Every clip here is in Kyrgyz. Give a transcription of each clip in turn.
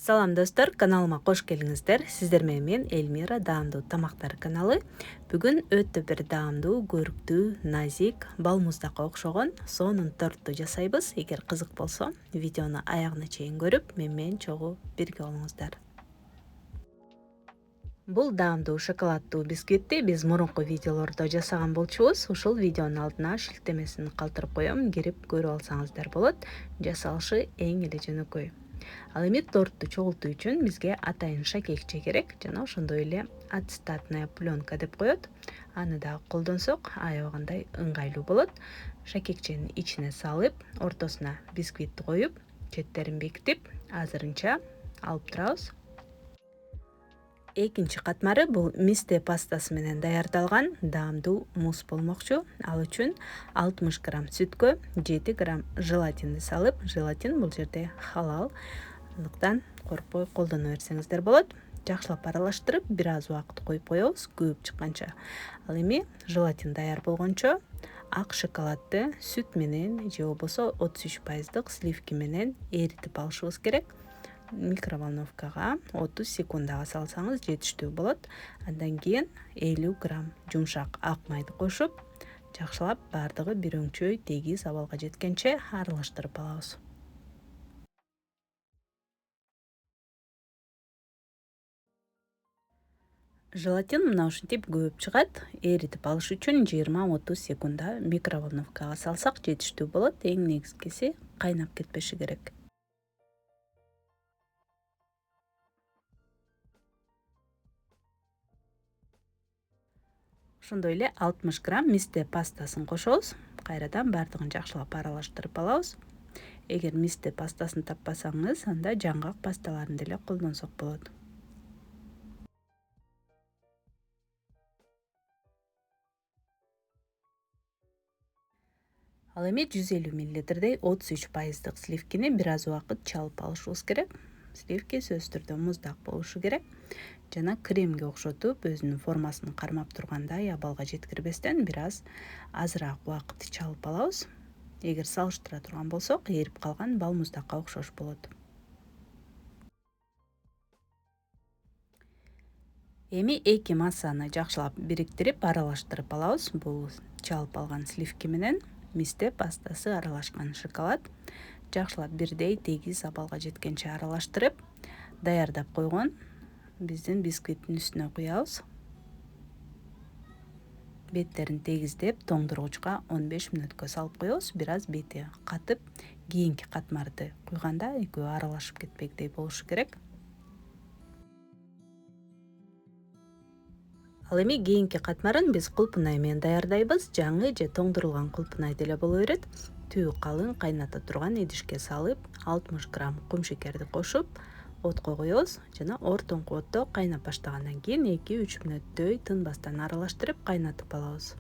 Салам достор, каналыма кош келиңиздер. Сиздер менен мен Эльмира, даамдуу тамактар каналы. Бүгүн өтө бир даамдуу, көрктүү, назик, бал муздакка окшогон сонун тортду жасайбыз. Эгер кызык болсо, видеону аягына чейин көрүп, менен чогуу бирге болуңуздар. Бул даамдуу шоколаддуу бисквитти биз мурунку видеолордо жасаган болчубуз. Ушул видеонун алдына шилтемесин калтырып коем, кирип көрүп алсаңыздар болот. Жасалышы эң эле жөнөкөй. Ал эми тортду чогултуу үчүн бизге атайын шакекче керек жана ошондой эле ацетатная пленка деп коет. Аны дагы колдонсок аябагандай ыңгайлуу болот. Шакекченин ичине салып, ортосуна бисквитти коюп, четтерин бекитип, азырынча алып турабыз. Экинчи катмары бул мисте пастасы менен даярдалган даамдуу мусс болмокчу. Ал үчүн 60 грамм сүткө 7 грамм желатинди салып, желатин бул жерде халал, андыктан коркпой колдоно берсеңиздер болот. Жакшылап аралаштырып, бир аз убакыт коюп коебуз, күйүп чыкканча. Ал эми желатин даяр болгончо ак шоколадты сүт менен же болбосо 33% сливки менен эритип алышыбыз керек. Микроволновкага 30 секундага салсаңыз жетиштүү болот. Андан кийин 50 грамм жумшак ак майды кошуп, жакшылап баардыгы бир өңчөй тегиз абалга жеткенче аралаштырып алабыз. Желатин мына ушинтип көөп чыгат. Эритип алыш үчүн 20-30 секунда микроволновкага салсак жетиштүү болот. Эң негизгиси кайнап кетпеши керек. Ошондой эле 60 грамм мисте пастасын кошобуз. Кайрадан баардыгын жакшылап аралаштырып алабыз. Эгер мисте пастасын таппасаңыз, анда жаңгак пасталарын деле колдонсок болот. Ал эми 150 мл 33% сливкини бир аз убакыт чалып алышыбыз керек. Сливки сөзсүз түрдө муздак болушу керек жана кремге окшотуп, өзүнүн формасын кармап тургандай абалга жеткирбестен бир аз азыраак убакыт чалып алабыз. Эгер салыштыра турган болсок, эрип калган бал муздакка окшош болот. Эми эки массаны жакшылап бириктирип, аралаштырып алабыз. Бул чалып алган сливки менен мисте пастасы аралашкан шоколад. Жакшылап бирдей тегиз абалга жеткенче аралаштырып, даярдап койгон биздин бисквиттин үстүнө куябыз. Беттерин тегиздеп, тоңдургучка 15 мүнөткө салып коебуз. Бир аз бети катып, кийинки катмарды куйганда экөө аралашып кетпегидей болушу керек. Ал эми кийинки катмарын биз кулпунай менен даярдайбыз. Жаңы же тоңдурулган кулпунай деле боло берет. Түбү калың кайната турган идишке салып, 60 грамм кумшекерди кошуп, отко коебуз жана ортоңку отто кайнап баштагандан кийин 2-3 мүнөттөй тынбастан аралаштырып кайнатып алабыз.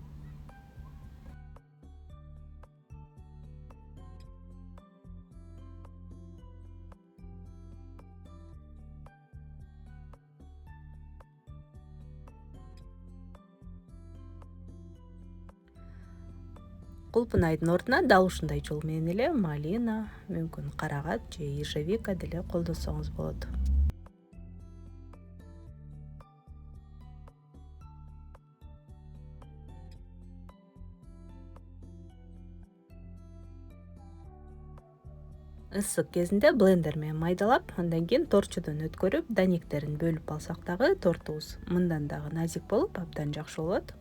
Кулпунайдын ордуна дал ушундай жол менен эле малина, мүмкүн карагат же ежевика деле колдонсоңуз болот. Ысык кезинде блендер менен майдалап, андан кийин тортчудон өткөрүп, данектерин бөлүп алсак дагы тортубуз мындан дагы назик болуп, абдан жакшы болот.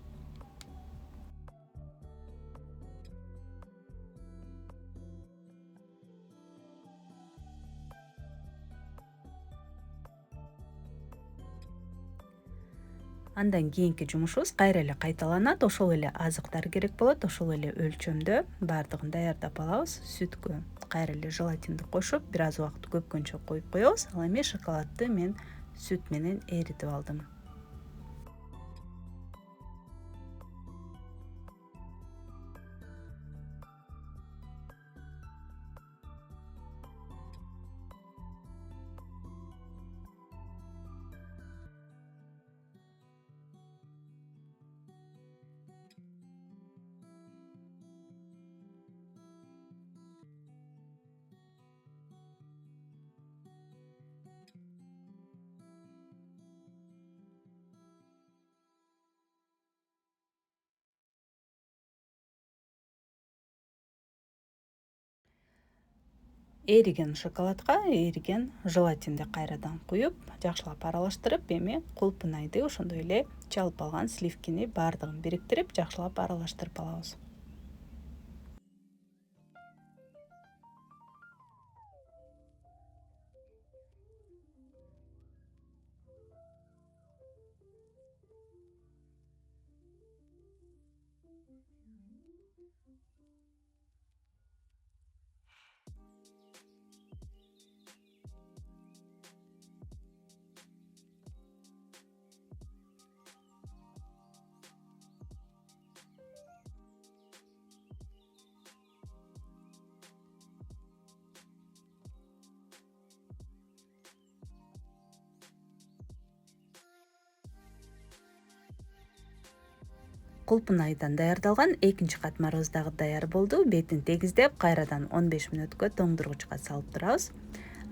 Андан кийинки жумушубуз кайра эле кайталанат. Ошол эле азыктар керек болот, ошол эле өлчөмдө баардыгын даярдап алабыз. Сүткө кайра эле желатинди кошуп, бир аз убакыт көпкөнчө коюп коебуз. Ал эми шоколадты мен сүт менен эритип алдым. Эриген шоколадка эриген желатинди кайрадан куюп, жакшылап аралаштырып, эми кулпунайды ошондой эле чалып алган сливкини баардыгын бириктирип, жакшылап аралаштырып алабыз. Кулпунайдан даярдалган экинчи катмарыбыз дагы даяр болду. Бетин тегиздеп, кайрадан 15 мүнөткө тоңдургучка салып турабыз.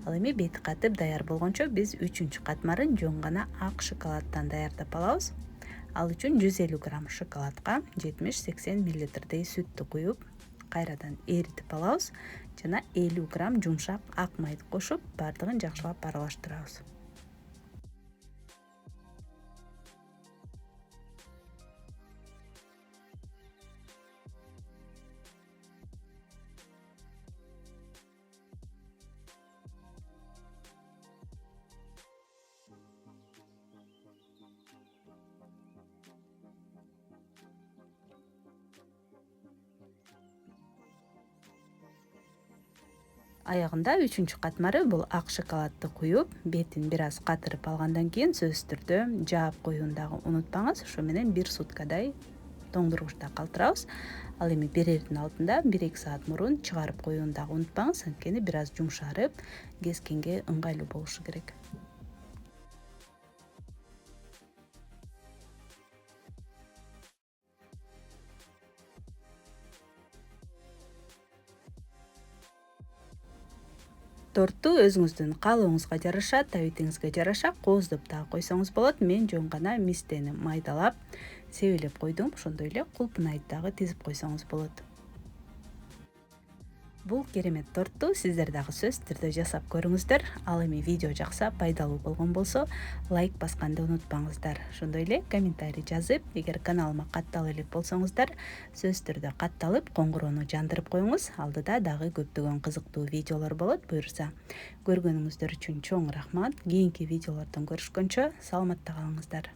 Ал эми бети катып даяр болгончо биз үчүнчү катмарын жөн гана ак шоколаддан даярдап алабыз. Ал үчүн 150 грамм шоколадка 70-80 мл сүттү куюп, кайрадан эритип алабыз жана 50 грамм жумшак ак майды кошуп, баардыгын жакшылап аралаштырабыз. Аягында үчүнчү катмары бул ак шоколадты куюп, бетин бир аз катырып алгандан кийин сөзсүз түрдө жаап коюуну дагы унутпаңыз. Ошо менен 1 суткадай тоңдургучта калтырабыз. Ал эми берердин алдында 1-2 саат мурун чыгарып коюуну дагы унутпаңыз, анткени бир аз жумшарып, кескенге ыңгайлуу болушу керек. Торту өзүңүздүн каалооңузга жараша, табитиңизге жараша кооздоп дагы койсоңуз болот. Мен жөн гана мистени майдалап, себелеп койдум. Ошондой эле кулпунайды дагы тизип койсоңуз болот. Бул керемет тортту сиздер дагы сөзсүз түрдө жасап көрүңүздөр. Ал эми видео жакса, пайдалуу болгон болсо, лайк басканды унутпаңыздар. Ошондой эле комментарий жазып, эгер каналыма каттала элек болсоңуздар, сөзсүз түрдө катталып, коңгуроону жандырып коюңуз. Алдыда дагы көптөгөн кызыктуу видеолор болот, буюрса. Көргөнүңүздөр үчүн чоң рахмат. Кийинки видеолордон көрүшкөнчө саламатта калыңыздар.